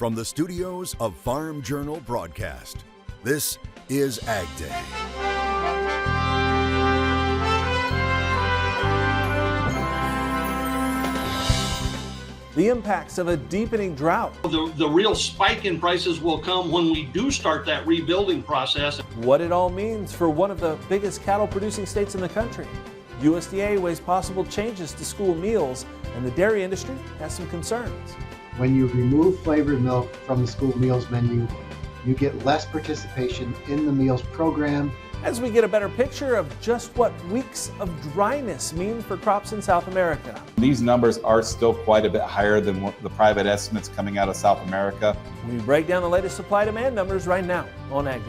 From the studios of Farm Journal Broadcast, this is AgDay. The impacts of a deepening drought. The real spike in prices will come when we do start that rebuilding process. What it all means for one of the biggest cattle producing states in the country. USDA weighs possible changes to school meals, and the dairy industry has some concerns. When you remove flavored milk from the school meals menu, you get less participation in the meals program. As we get a better picture of just what weeks of dryness mean for crops in South America. These numbers are still quite a bit higher than what the private estimates coming out of South America. We break down the latest supply-demand numbers right now on AgDay.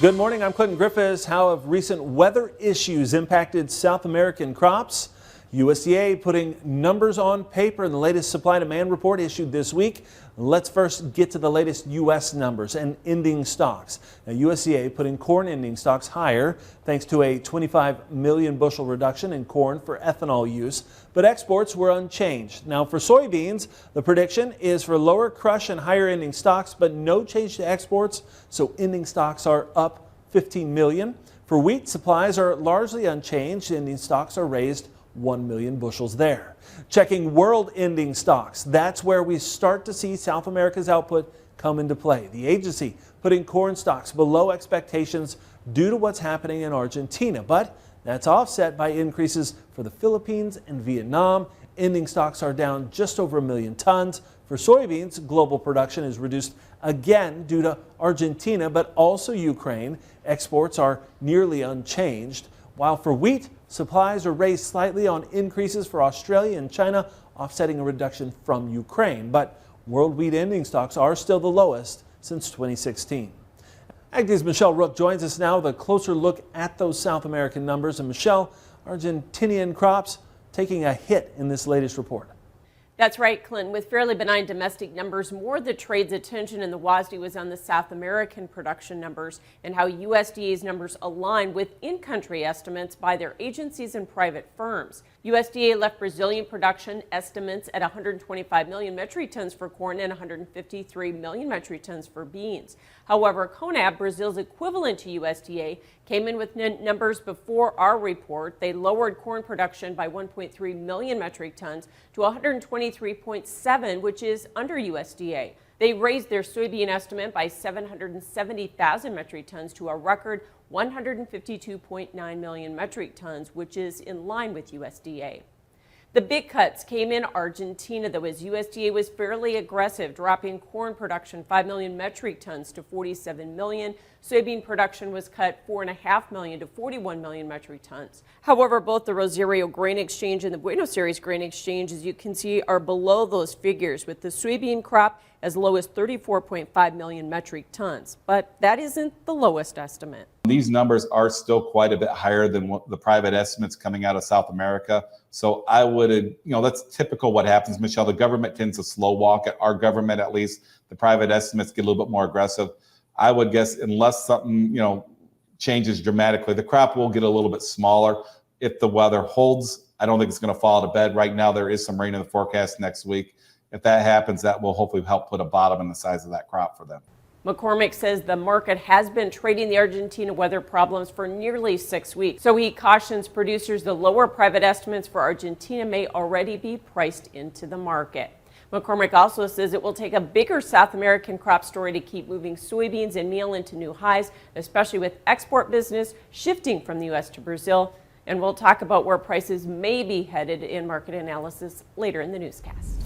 Good morning, I'm Clinton Griffiths. How have recent weather issues impacted South American crops? USDA putting numbers on paper in the latest supply-demand report issued this week. Let's first get to the latest U.S. numbers and ending stocks. Now, USDA putting corn ending stocks higher thanks to a 25 million bushel reduction in corn for ethanol use, but exports were unchanged. Now, for soybeans, the prediction is for lower crush and higher ending stocks, but no change to exports, so ending stocks are up 15 million. For wheat, supplies are largely unchanged. Ending stocks are raised 1 million bushels there. Checking world ending stocks, that's where we start to see South America's output come into play. The agency putting corn stocks below expectations due to what's happening in Argentina, but that's offset by increases for the Philippines and Vietnam. Ending stocks are down just over 1 million tons. For soybeans, global production is reduced again due to Argentina, but also Ukraine. Exports are nearly unchanged, while for wheat, supplies are raised slightly on increases for Australia and China, offsetting a reduction from Ukraine. But world wheat ending stocks are still the lowest since 2016. AgDay's Michelle Rook joins us now with a closer look at those South American numbers. And Michelle, Argentinian crops taking a hit in this latest report. That's right, Clinton. With fairly benign domestic numbers, more of the trade's attention in the WASDE was on the South American production numbers and how USDA's numbers align with in-country estimates by their agencies and private firms. USDA left Brazilian production estimates at 125 million metric tons for corn and 153 million metric tons for beans. However, CONAB, Brazil's equivalent to USDA, came in with numbers before our report. They lowered corn production by 1.3 million metric tons to 123.7, which is under USDA. They raised their soybean estimate by 770,000 metric tons to a record 152.9 million metric tons, which is in line with USDA. The big cuts came in Argentina, though, as USDA was fairly aggressive, dropping corn production 5 million metric tons to 47 million. Soybean production was cut 4.5 million to 41 million metric tons. However, both the Rosario Grain Exchange and the Buenos Aires Grain Exchange, as you can see, are below those figures, with the soybean crop as low as 34.5 million metric tons. But that isn't the lowest estimate. These numbers are still quite a bit higher than what the private estimates coming out of South America. So I would, that's typical what happens, Michelle. The government tends to slow walk it. Our government, at least, the private estimates get a little bit more aggressive. I would guess unless something, changes dramatically, the crop will get a little bit smaller. If the weather holds, I don't think it's going to fall to bed. Right now, there is some rain in the forecast next week. If that happens, that will hopefully help put a bottom in the size of that crop for them. McCormick says the market has been trading the Argentina weather problems for nearly 6 weeks. So he cautions producers the lower private estimates for Argentina may already be priced into the market. McCormick also says it will take a bigger South American crop story to keep moving soybeans and meal into new highs, especially with export business shifting from the U.S. to Brazil. And we'll talk about where prices may be headed in market analysis later in the newscast.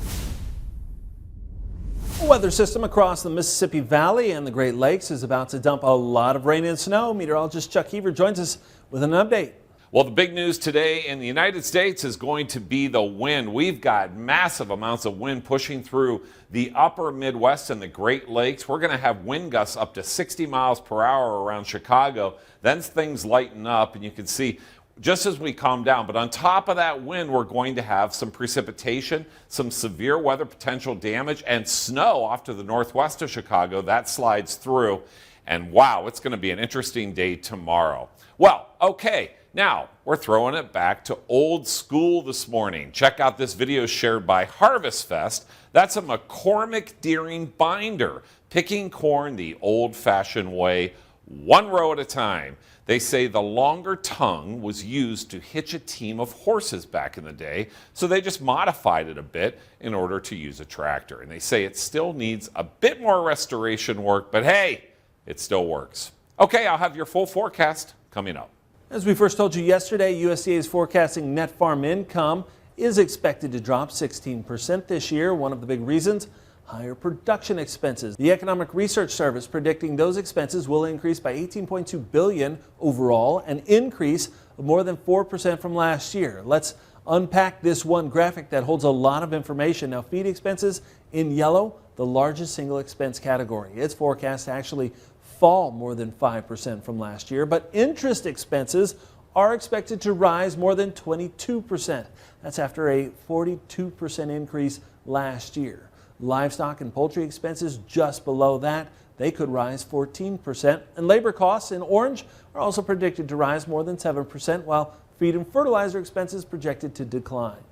A weather system across the Mississippi Valley and the Great Lakes is about to dump a lot of rain and snow. Meteorologist Chuck Heaver joins us with an update. Well, the big news today in the United States is going to be the wind. We've got massive amounts of wind pushing through the upper Midwest and the Great Lakes. We're going to have wind gusts up to 60 miles per hour around Chicago. Then things lighten up, and you can see just as we calm down. But on top of that wind, we're going to have some precipitation, some severe weather potential damage, and snow off to the northwest of Chicago. That slides through. And wow, it's going to be an interesting day tomorrow. Well, okay. Now, we're throwing it back to old school this morning. Check out this video shared by Harvest Fest. That's a McCormick Deering binder, picking corn the old-fashioned way, one row at a time. They say the longer tongue was used to hitch a team of horses back in the day, so they just modified it a bit in order to use a tractor. And they say it still needs a bit more restoration work, but hey, it still works. Okay, I'll have your full forecast coming up. As we first told you yesterday, USDA is forecasting net farm income is expected to drop 16% this year. One of the big reasons, higher production expenses. The Economic Research Service predicting those expenses will increase by $18.2 billion overall, an increase of more than 4% from last year. Let's unpack this one graphic that holds a lot of information. Now, feed expenses in yellow, the largest single expense category. It's forecast to actually fall more than 5% from last year, but interest expenses are expected to rise more than 22%. That's after a 42% increase last year. Livestock and poultry expenses just below that. They could rise 14%. And labor costs in orange are also predicted to rise more than 7%, while feed and fertilizer expenses projected to decline.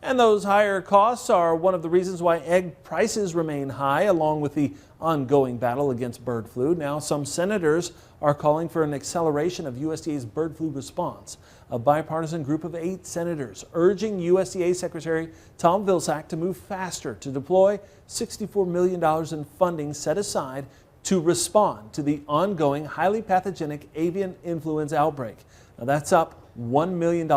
And those higher costs are one of the reasons why egg prices remain high, along with the ongoing battle against bird flu. Now, some senators are calling for an acceleration of USDA's bird flu response. A bipartisan group of 8 senators urging USDA Secretary Tom Vilsack to move faster to deploy $64 million in funding set aside to respond to the ongoing highly pathogenic avian influenza outbreak. Now, that's up $1 million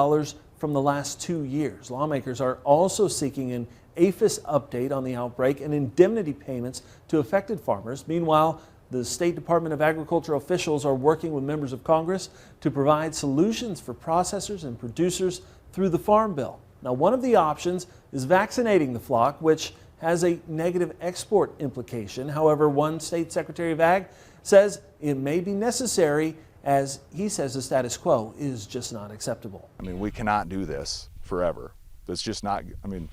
from the last 2 years. Lawmakers are also seeking an APHIS update on the outbreak and indemnity payments to affected farmers. Meanwhile, the State Department of Agriculture officials are working with members of Congress to provide solutions for processors and producers through the Farm Bill. Now, one of the options is vaccinating the flock, which has a negative export implication. However, one state secretary of Ag says it may be necessary, as he says the status quo is just not acceptable. I mean, we cannot do this forever. That's just not, I mean,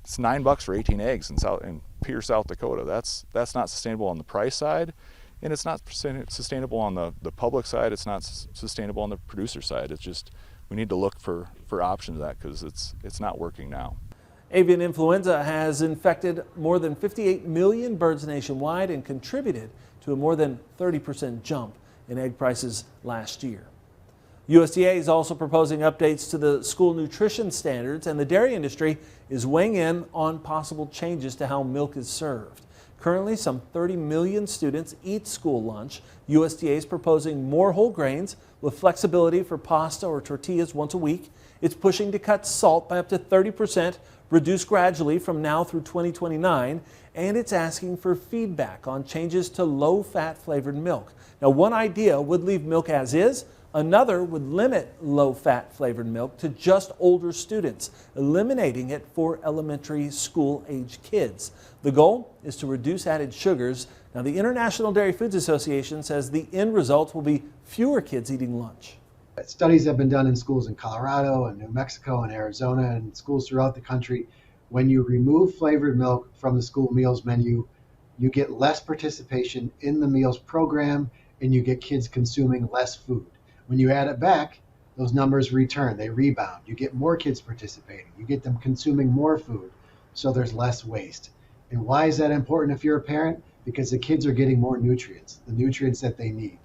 it's $9 for 18 eggs in Pierce, South Dakota. That's not sustainable on the price side, and it's not sustainable on the public side. It's not sustainable on the producer side. It's just, we need to look for options to that because it's not working now. Avian influenza has infected more than 58 million birds nationwide and contributed to a more than 30% jump in egg prices last year. USDA is also proposing updates to the school nutrition standards, and the dairy industry is weighing in on possible changes to how milk is served. Currently, some 30 million students eat school lunch. USDA is proposing more whole grains with flexibility for pasta or tortillas once a week. It's pushing to cut salt by up to 30%, reduce gradually from now through 2029, and it's asking for feedback on changes to low-fat flavored milk. Now, one idea would leave milk as is. Another would limit low-fat flavored milk to just older students, eliminating it for elementary school-age kids. The goal is to reduce added sugars. Now, the International Dairy Foods Association says the end result will be fewer kids eating lunch. Studies have been done in schools in Colorado and New Mexico and Arizona and schools throughout the country. When you remove flavored milk from the school meals menu, you get less participation in the meals program and you get kids consuming less food. When you add it back, those numbers return, they rebound. You get more kids participating. You get them consuming more food, so there's less waste. And why is that important if you're a parent? Because the kids are getting more nutrients, the nutrients that they need.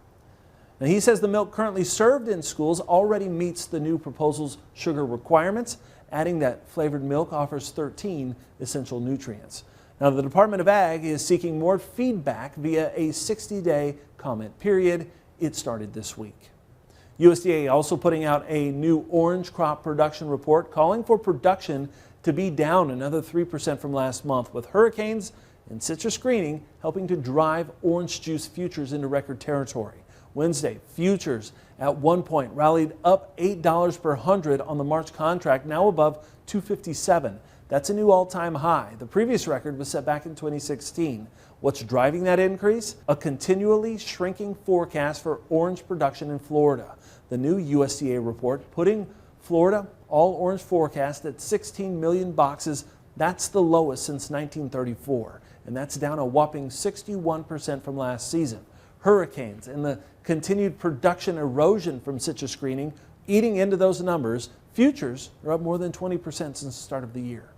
Now, he says the milk currently served in schools already meets the new proposal's sugar requirements, adding that flavored milk offers 13 essential nutrients. Now, the Department of Ag is seeking more feedback via a 60-day comment period. It started this week. USDA also putting out a new orange crop production report calling for production to be down another 3% from last month, with hurricanes and citrus greening helping to drive orange juice futures into record territory. Wednesday, futures at one point rallied up $8 per hundred on the March contract, now above $2.57. That's a new all-time high. The previous record was set back in 2016. What's driving that increase? A continually shrinking forecast for orange production in Florida. The new USDA report putting Florida all orange forecast at 16 million boxes. That's the lowest since 1934, and that's down a whopping 61% from last season. Hurricanes and the continued production erosion from citrus greening eating into those numbers. Futures are up more than 20% since the start of the year.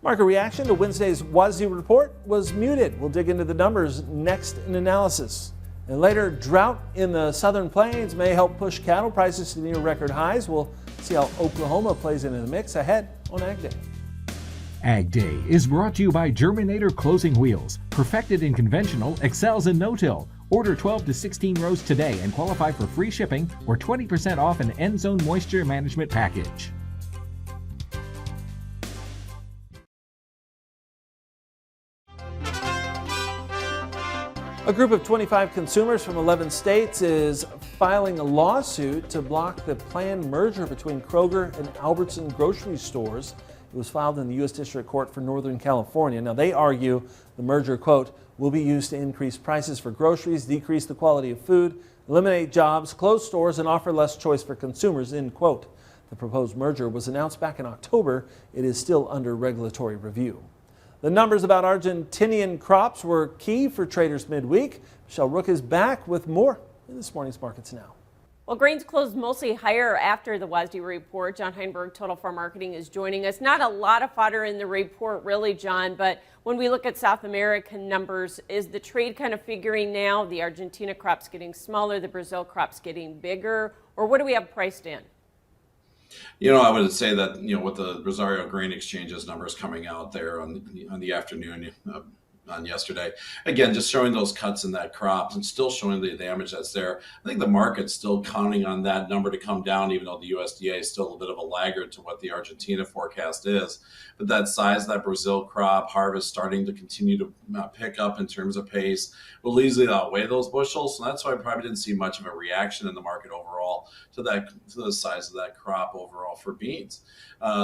Market reaction to Wednesday's WASDE report was muted. We'll dig into the numbers next in analysis. And later, drought in the southern plains may help push cattle prices to near record highs. We'll see how Oklahoma plays into the mix ahead on AgDay. AgDay is brought to you by Germinator Closing Wheels. Perfected in conventional, excels in no-till. Order 12 to 16 rows today and qualify for free shipping or 20% off an end zone moisture management package. A group of 25 consumers from 11 states is filing a lawsuit to block the planned merger between Kroger and Albertson grocery stores. It was filed in the U.S. District Court for Northern California. Now, they argue the merger, quote, will be used to increase prices for groceries, decrease the quality of food, eliminate jobs, close stores, and offer less choice for consumers, end quote. The proposed merger was announced back in October. It is still under regulatory review. The numbers about Argentinian crops were key for traders midweek. Michelle Rook is back with more in this morning's markets now. Well, grains closed mostly higher after the WASDE report. John Heinberg, Total Farm Marketing, is joining us. Not a lot of fodder in the report, really, John, but when we look at South American numbers, is the trade kind of figuring now the Argentina crop's getting smaller, the Brazil crop's getting bigger, or what do we have priced in? I would say that, with the Rosario Grain Exchange's numbers coming out there on the afternoon on yesterday, again, just showing those cuts in that crop and still showing the damage that's there. I think the market's still counting on that number to come down, even though the USDA is still a bit of a laggard to what the Argentina forecast is. But that size of that Brazil crop harvest starting to continue to pick up in terms of pace will easily outweigh those bushels. So that's why I probably didn't see much of a reaction in the market overall to the size of that crop overall for beans.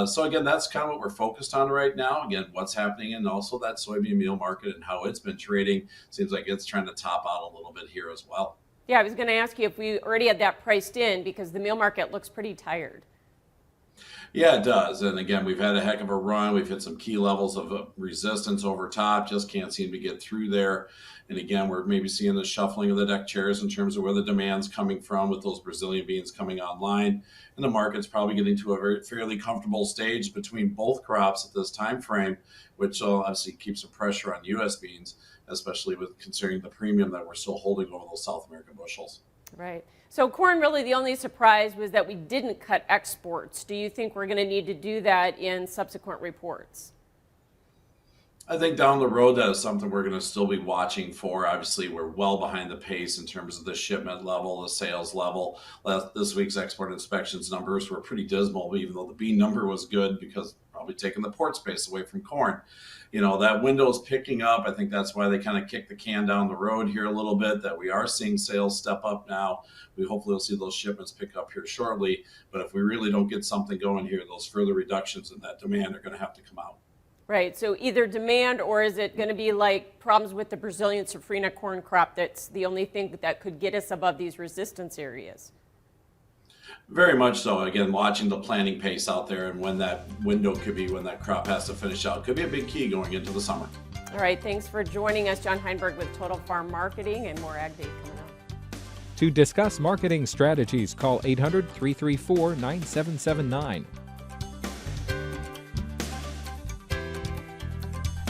So again, that's kind of what we're focused on right now. Again, what's happening and also that soybean meal market and how it's been trading. Seems like it's trying to top out a little bit here as well. Yeah, I was going to ask you if we already had that priced in because the meal market looks pretty tired. Yeah, it does. And again, we've had a heck of a run. We've hit some key levels of resistance over top, just can't seem to get through there. And again, we're maybe seeing the shuffling of the deck chairs in terms of where the demand's coming from with those Brazilian beans coming online. And the market's probably getting to a fairly comfortable stage between both crops at this time frame, which obviously keeps some pressure on U.S. beans, especially with considering the premium that we're still holding over those South American bushels. Right. So corn, really the only surprise was that we didn't cut exports. Do you think we're going to need to do that in subsequent reports? I think down the road, that is something we're going to still be watching for. Obviously, we're well behind the pace in terms of the shipment level, the sales level. This week's export inspections numbers were pretty dismal, even though the bean number was good because probably taking the port space away from corn. That window is picking up. I think that's why they kind of kicked the can down the road here a little bit, that we are seeing sales step up now. We hopefully will see those shipments pick up here shortly. But if we really don't get something going here, those further reductions in that demand are going to have to come out. Right. So either demand, or is it going to be like problems with the Brazilian safrinha corn crop that's the only thing that could get us above these resistance areas? Very much so. Again, watching the planting pace out there and when that window could be, when that crop has to finish out, could be a big key going into the summer. All right. Thanks for joining us, John Heinberg with Total Farm Marketing, and more AgDay coming up. To discuss marketing strategies, call 800-334-9779.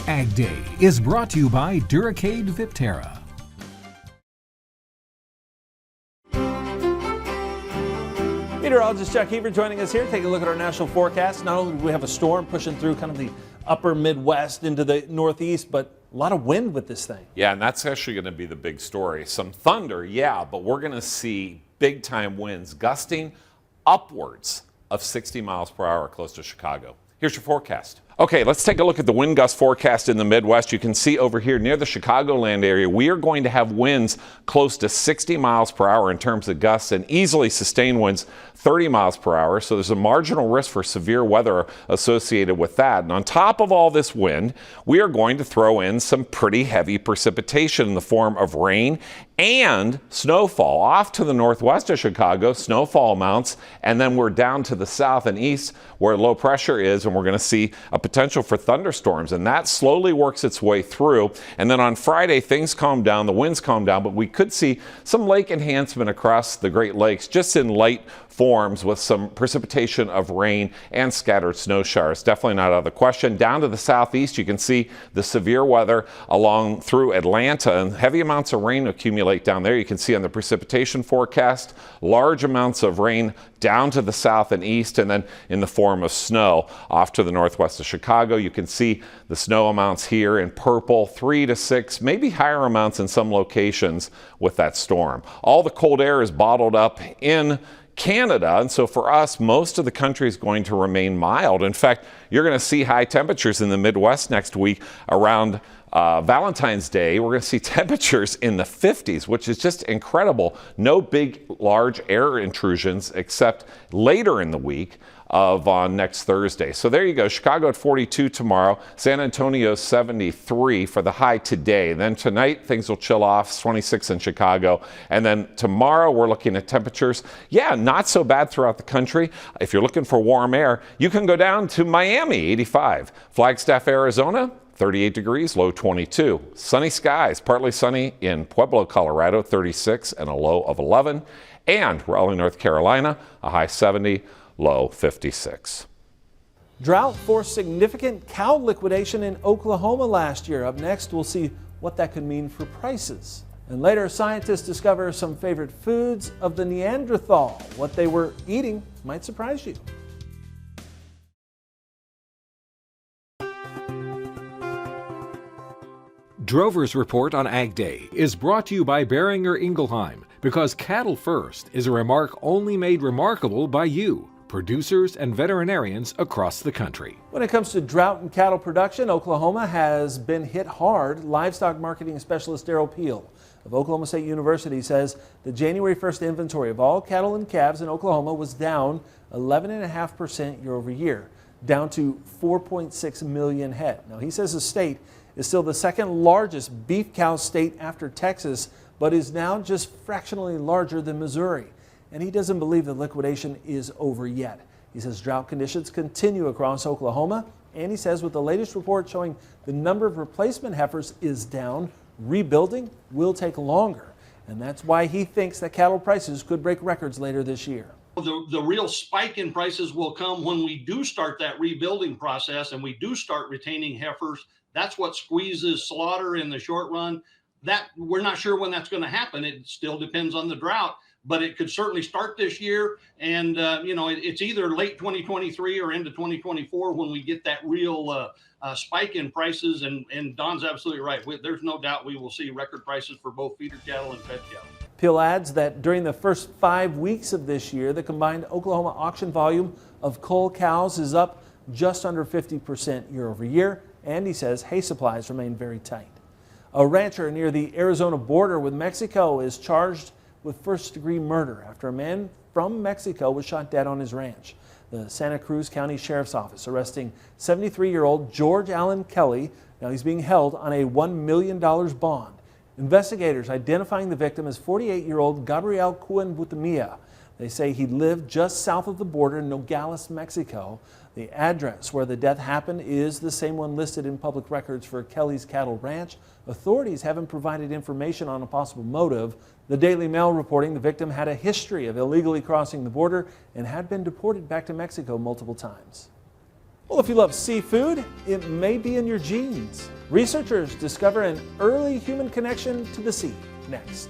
AgDay is brought to you by Duracade Viptera. Meteorologist Chuck Heaver joining us here, taking a look at our national forecast. Not only do we have a storm pushing through kind of the upper Midwest into the Northeast, but a lot of wind with this thing. Yeah, and that's actually going to be the big story. Some thunder, yeah, but we're going to see big time winds gusting upwards of 60 miles per hour close to Chicago. Here's your forecast. Okay, let's take a look at the wind gust forecast in the Midwest. You can see over here near the Chicagoland area, we are going to have winds close to 60 miles per hour in terms of gusts, and easily sustained winds 30 miles per hour. So there's a marginal risk for severe weather associated with that. And on top of all this wind, we are going to throw in some pretty heavy precipitation in the form of rain and snowfall. Off to the northwest of Chicago, snowfall amounts, and then we're down to the south and east where low pressure is, and we're going to see a potential for thunderstorms, and that slowly works its way through. And then on Friday, things calm down, the winds calm down, but we could see some lake enhancement across the Great Lakes, just in light forms with some precipitation of rain and scattered snow showers. Definitely not out of the question. Down to the southeast, you can see the severe weather along through Atlanta, and heavy amounts of rain accumulate down there. You can see on the precipitation forecast, large amounts of rain down to the south and east, and then in the form of snow off to the northwest of Chicago. You can see the snow amounts here in purple, 3 to 6, maybe higher amounts in some locations with that storm. All the cold air is bottled up in Canada, and so for us, most of the country is going to remain mild. In fact, you're going to see high temperatures in the Midwest next week around Valentine's Day. We're going to see temperatures in the 50s, which is just incredible. No big, large air intrusions except later in the week on next Thursday. So there you go. Chicago at 42 tomorrow. San Antonio 73 for the high today. Then tonight things will chill off, 26 in Chicago. And then tomorrow we're looking at temperatures, not so bad throughout the country. If you're looking for warm air, you can go down to Miami, 85. Flagstaff, Arizona, 38 degrees, low 22. Sunny skies, partly sunny in Pueblo, Colorado, 36 and a low of 11. And Raleigh, North Carolina, a high 70, low 56. Drought forced significant cow liquidation in Oklahoma last year. Up next, we'll see what that could mean for prices. And later, scientists discover some favorite foods of the Neanderthal. What they were eating might surprise you. Drover's Report on Ag Day is brought to you by Beringer Ingelheim, because cattle first is a remark only made remarkable by you, producers and veterinarians across the country. When it comes to drought and cattle production, Oklahoma has been hit hard. Livestock marketing specialist Darrell Peel of Oklahoma State University says the January 1st inventory of all cattle and calves in Oklahoma was down 11.5% year over year, down to 4.6 million head. Now, he says the state is still the second largest beef cow state after Texas, but is now just fractionally larger than Missouri. And he doesn't believe the liquidation is over yet. He says drought conditions continue across Oklahoma, and he says with the latest report showing the number of replacement heifers is down, rebuilding will take longer. And that's why he thinks that cattle prices could break records later this year. The real spike in prices will come when we do start that rebuilding process and we do start retaining heifers. That's what squeezes slaughter in the short run. That we're not sure when that's going to happen. It still depends on the drought, but it could certainly start this year. And, it's either late 2023 or into 2024 when we get that real spike in prices. And Don's absolutely right. There's no doubt we will see record prices for both feeder cattle and fed cattle. Peel adds that during the first 5 weeks of this year, the combined Oklahoma auction volume of cull cows is up just under 50% year over year. And he says hay supplies remain very tight. A rancher near the Arizona border with Mexico is charged with first-degree murder after a man from Mexico was shot dead on his ranch. The Santa Cruz County Sheriff's Office arresting 73-year-old George Allen Kelly. Now he's being held on a $1 million bond. Investigators identifying the victim as 48-year-old Gabriel Cuenbutamia. They say he lived just south of the border in Nogales, Mexico. The address where the death happened is the same one listed in public records for Kelly's cattle ranch. Authorities haven't provided information on a possible motive. The Daily Mail reporting the victim had a history of illegally crossing the border and had been deported back to Mexico multiple times. Well, if you love seafood, it may be in your genes. Researchers discover an early human connection to the sea. Next.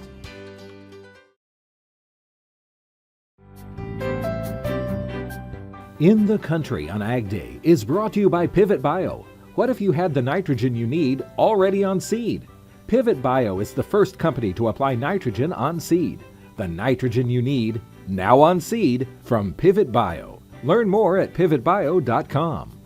In the Country on Ag Day is brought to you by Pivot Bio. What if you had the nitrogen you need already on seed? Pivot Bio is the first company to apply nitrogen on seed. The nitrogen you need, now on seed, from Pivot Bio. Learn more at pivotbio.com.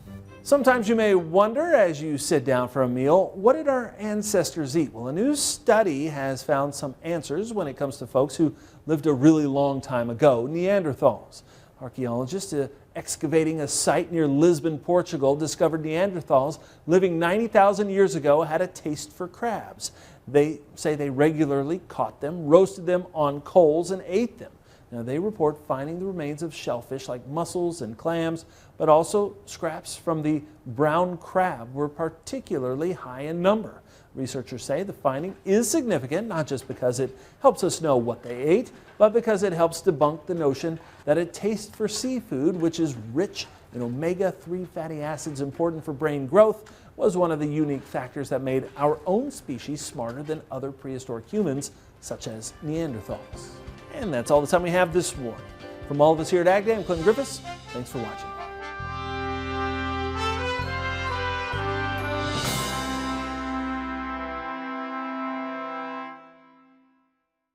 Sometimes you may wonder as you sit down for a meal, what did our ancestors eat? Well, a new study has found some answers when it comes to folks who lived a really long time ago, Neanderthals. Archaeologists excavating a site near Lisbon, Portugal, discovered Neanderthals living 90,000 years ago had a taste for crabs. They say they regularly caught them, roasted them on coals, and ate them. Now, they report finding the remains of shellfish like mussels and clams, but also scraps from the brown crab were particularly high in number. Researchers say the finding is significant, not just because it helps us know what they ate, but because it helps debunk the notion that a taste for seafood, which is rich in omega-3 fatty acids important for brain growth, was one of the unique factors that made our own species smarter than other prehistoric humans, such as Neanderthals. And that's all the time we have this morning. From all of us here at AgDay, I'm Clinton Griffiths. Thanks for watching.